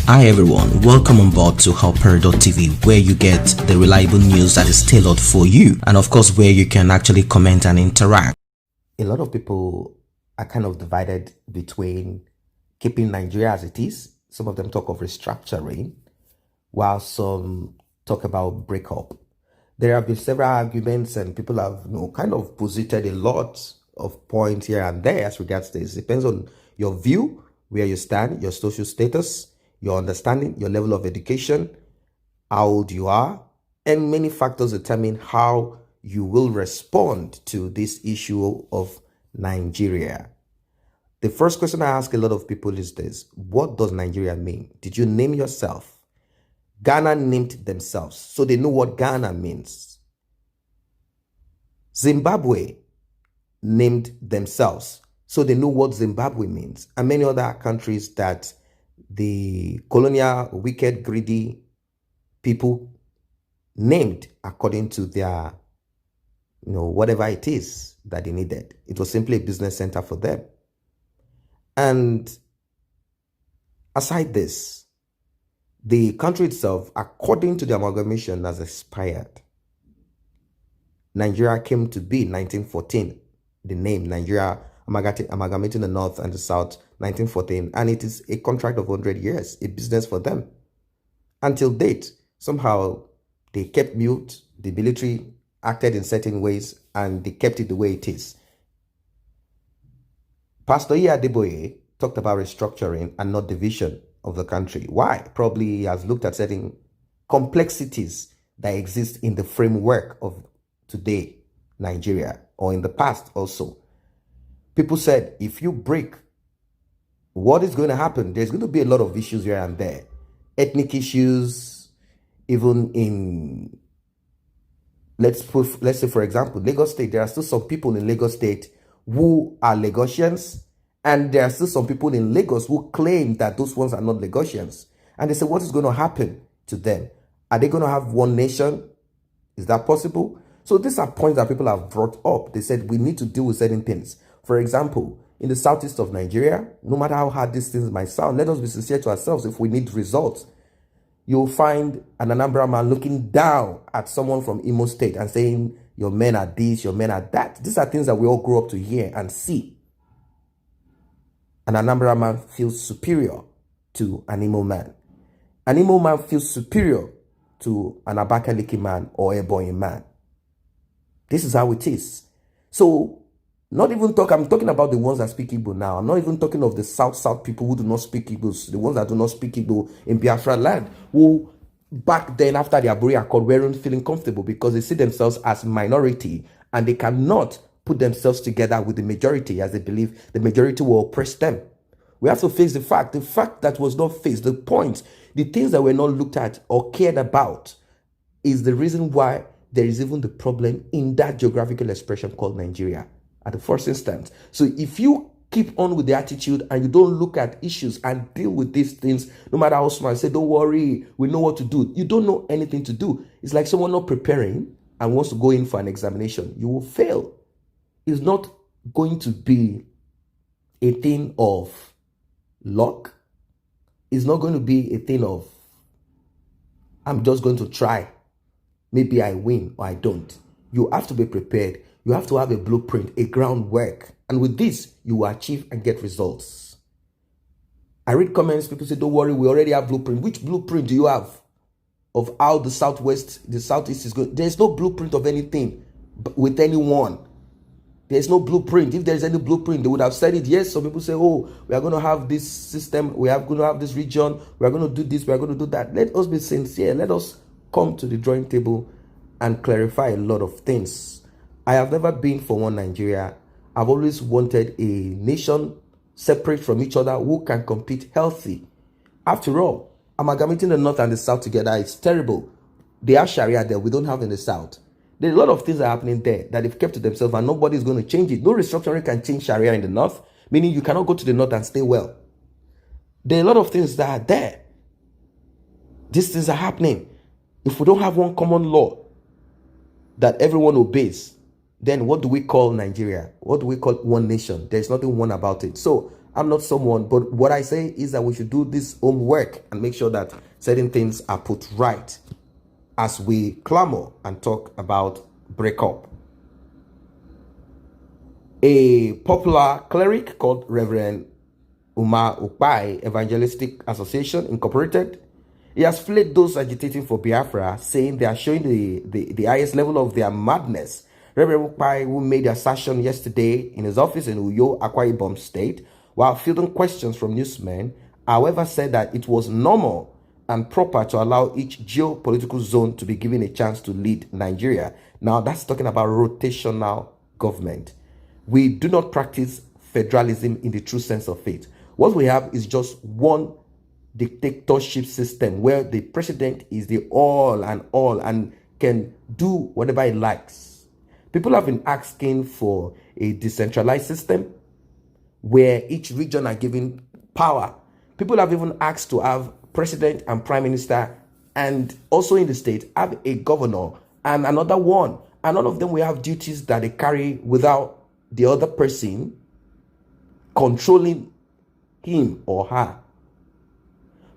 Hi everyone, welcome on board to Ukpai.tv, where you get the reliable news that is tailored for you, and of course where you can actually comment and interact. A lot of people are kind of divided between keeping Nigeria as it is. Some of them talk of restructuring, while some talk about breakup. There have been several arguments and people have kind of posited a lot of points here and there as regards this. It depends on your view, where you stand, your social status, your understanding, your level of education, how old you are, and many factors determine how you will respond to this issue of Nigeria. The first question I ask a lot of people is this: what does Nigeria mean? Did you name yourself? Ghana named themselves, so they know what Ghana means. Zimbabwe named themselves, so they know what Zimbabwe means. And many other countries that the colonial, wicked, greedy people named according to their, whatever it is that they needed. It was simply a business center for them. And aside this, the country itself, according to the amalgamation, has expired. Nigeria came to be in 1914. The name Nigeria amalgamating the North and the South, 1914. And it is a contract of 100 years, a business for them. Until date, somehow they kept mute, the military acted in certain ways, and they kept it the way it is. Pastor Adeboye talked about restructuring and not division of the country. Why? Probably he has looked at certain complexities that exist in the framework of today, Nigeria, or in the past also. People said, if you break, what is going to happen? There's going to be a lot of issues here and there. Ethnic issues, even in, let's say, for example, Lagos State. There are still some people in Lagos State who are Lagosians, and there are still some people in Lagos who claim that those ones are not Lagosians. And they say, what is going to happen to them? Are they going to have one nation? Is that possible? So these are points that people have brought up. They said we need to deal with certain things. For example, in the southeast of Nigeria, no matter how hard these things might sound, let us be sincere to ourselves. If we need results, you'll find an Anambra man looking down at someone from Imo State and saying, your men are this, your men are that. These are things that we all grew up to hear and see. An Anambra man feels superior to an Imo man. An Imo man feels superior to an Abakaliki man or a Ebonyi man. This is how it is. So, I'm talking about the ones that speak Igbo now. I'm not even talking of the South people who do not speak Igbo, the ones that do not speak Igbo in Biafra land, who back then after the Aburi Accord weren't feeling comfortable because they see themselves as minority and they cannot put themselves together with the majority as they believe the majority will oppress them. We have to face the fact that was not faced, the points, the things that were not looked at or cared about is the reason why there is even the problem in that geographical expression called Nigeria at the first instance. So if you keep on with the attitude and you don't look at issues and deal with these things, no matter how small, say, don't worry, we know what to do. You don't know anything to do. It's like someone not preparing and wants to go in for an examination. You will fail. It's not going to be a thing of luck. It's not going to be a thing of, I'm just going to try. Maybe I win or I don't. You have to be prepared. You have to have a blueprint, a groundwork. And with this, you will achieve and get results. I read comments, people say, don't worry, we already have blueprint. Which blueprint do you have of how the southeast is going? There's no blueprint of anything with anyone. There's no blueprint. If there's any blueprint, they would have said it. Yes, some people say, oh, we are going to have this system. We are going to have this region. We are going to do this. We are going to do that. Let us be sincere. Let us come to the drawing table and clarify a lot of things. I have never been for one Nigeria. I've always wanted a nation separate from each other who can compete healthy. After all, amalgamating the North and the South together is terrible. They have Sharia there. We don't have in the South. There's a lot of things that are happening there that they've kept to themselves and nobody's going to change it. No restructuring can change Sharia in the North, meaning you cannot go to the North and stay well. There are a lot of things that are there. These things are happening. If we don't have one common law that everyone obeys, then what do we call Nigeria? What do we call one nation? There's nothing one about it. So I'm not someone, but what I say is that we should do this homework and make sure that certain things are put right as we clamor and talk about breakup. A popular cleric called Reverend Ukpai Evangelistic Association Incorporated, he has flayed those agitating for Biafra, saying they are showing the highest level of their madness. Reverend Ukpai, who made the assertion yesterday in his office in Uyo, Akwa Ibom State, while fielding questions from newsmen, however, said that it was normal and proper to allow each geopolitical zone to be given a chance to lead Nigeria. Now, that's talking about rotational government. We do not practice federalism in the true sense of it. What we have is just one dictatorship system where the president is the all and can do whatever he likes. People have been asking for a decentralized system where each region are given power. People have even asked to have president and prime minister, and also in the state have a governor and another one, and all of them will have duties that they carry without the other person controlling him or her.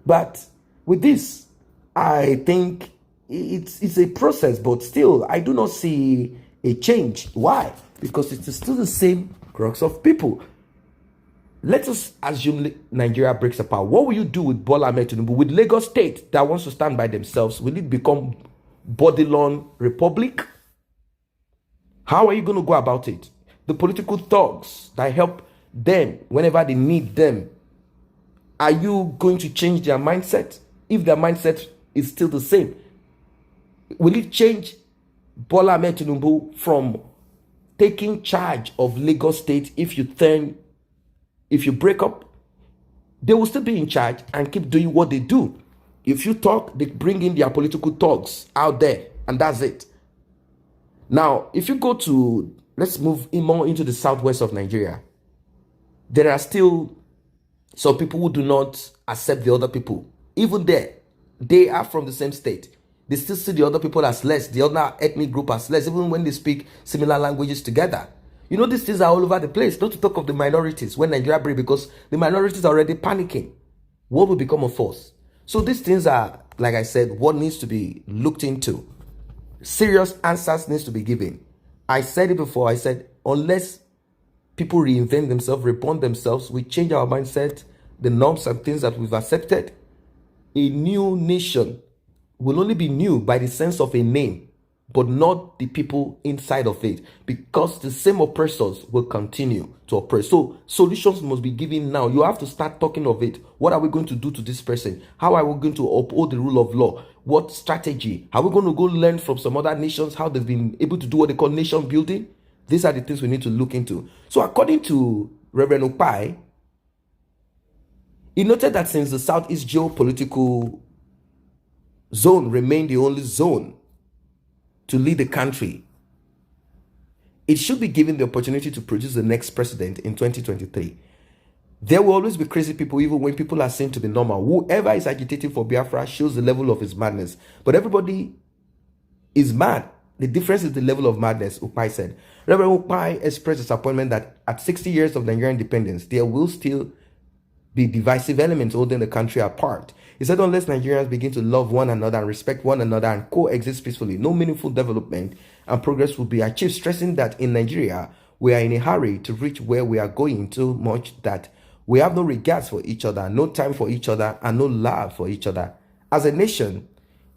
But with this, I think it's a process, but still, I do not see a change. Why? Because it is still the same crux of people. Let us assume Nigeria breaks apart. What will you do with Bola Ahmed Tinubu, with Lagos State that wants to stand by themselves? Will it become Bodilon Republic? How are you going to go about it? The political thugs that help them whenever they need them, are you going to change their mindset? If their mindset is still the same, will it change Bola Ahmed Tinubu from taking charge of Lagos State? If you break up, they will still be in charge and keep doing what they do. If you talk, they bring in their political thugs out there, and that's it. Now, if you go to, let's move more into the southwest of Nigeria, there are still some people who do not accept the other people. Even there, they are from the same state. They still see the other people as less, the other ethnic group as less, even when they speak similar languages together. You know, these things are all over the place. Not to talk of the minorities when Nigeria breaks, because the minorities are already panicking. What will become of us? So these things are, like I said, what needs to be looked into. Serious answers needs to be given. I said it before. I said, unless people reinvent themselves, reborn themselves, we change our mindset, the norms and things that we've accepted, a new nation will only be new by the sense of a name, but not the people inside of it, because the same oppressors will continue to oppress. So solutions must be given now. You have to start talking of it. What are we going to do to this person? How are we going to uphold the rule of law? What strategy? Are we going to go learn from some other nations how they've been able to do what they call nation building? These are the things we need to look into. So according to Reverend Ukpai, he noted that since the Southeast geopolitical zone remained the only zone to lead the country, it should be given the opportunity to produce the next president in 2023. There will always be crazy people, even when people are seen to be normal. Whoever is agitating for Biafra shows the level of his madness. But everybody is mad. The difference is the level of madness, Ukpai said. Reverend Ukpai expressed disappointment that at 60 years of Nigerian independence, there will still be divisive elements holding the country apart. He said unless Nigerians begin to love one another and respect one another and coexist peacefully, no meaningful development and progress will be achieved, stressing that in Nigeria, we are in a hurry to reach where we are going so much that we have no regards for each other, no time for each other, and no love for each other. As a nation,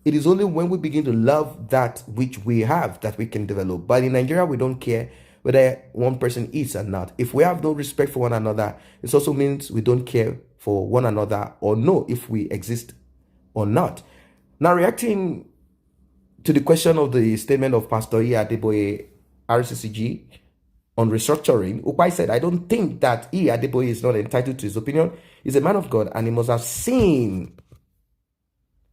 it is only when we begin to love that which we have that we can develop. But in Nigeria, we don't care whether one person eats or not. If we have no respect for one another, it also means we don't care for one another or know if we exist or not. Now, reacting to the question of the statement of Pastor E. Adeboye, RCCG, on restructuring, Ukpai said, I don't think that E. Adeboye is not entitled to his opinion. He's a man of God and he must have seen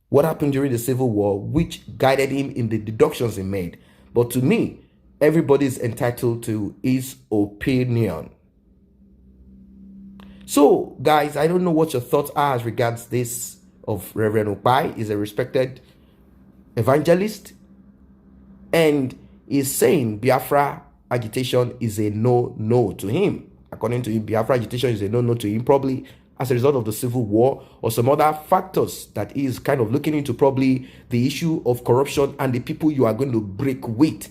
what happened during the Civil War, which guided him in the deductions he made. But to me, everybody is entitled to his opinion. So, guys, I don't know what your thoughts are as regards this of Reverend Ukpai. He's a respected evangelist, and he's saying Biafra agitation is a no to him. According to him, Biafra agitation is a no-no to him, probably as a result of the civil war or some other factors that he is kind of looking into, probably the issue of corruption and the people you are going to break with.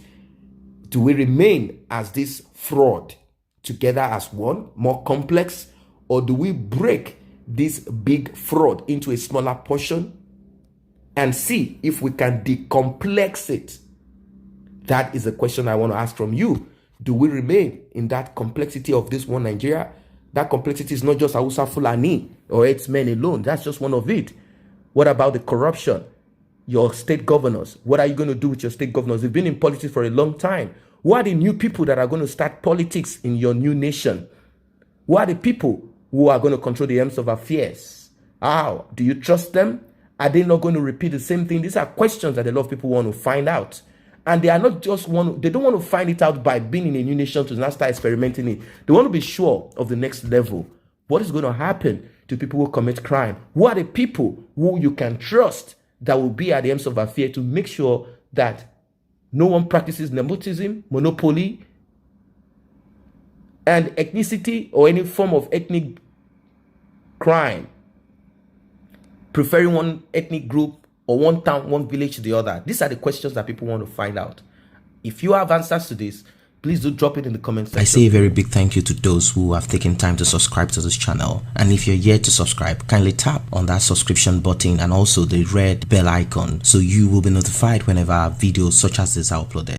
Do we remain as this fraud together as one, more complex, or do we break this big fraud into a smaller portion and see if we can decomplex it? That is the question I want to ask from you. Do we remain in that complexity of this one Nigeria? That complexity is not just Hausa Fulani or its men alone. That's just one of it. What about the corruption? Your state governors. What are you going to do with your state governors? You've been in politics for a long time. Who are the new people that are going to start politics in your new nation? Who are the people who are going to control the arms of affairs? How? Do you trust them? Are they not going to repeat the same thing? These are questions that a lot of people want to find out. And they are not just they don't want to find it out by being in a new nation to now start experimenting it. They want to be sure of the next level. What is going to happen to people who commit crime? Who are the people who you can trust that will be at the ends of affairs to make sure that no one practices nepotism, monopoly, and ethnicity or any form of ethnic crime, preferring one ethnic group or one town, one village to the other? These are the questions that people want to find out. If you have answers to this, please do drop it in the comment section. I say a very big thank you to those who have taken time to subscribe to this channel. And if you're yet to subscribe, kindly tap on that subscription button and also the red bell icon so you will be notified whenever videos such as this are uploaded.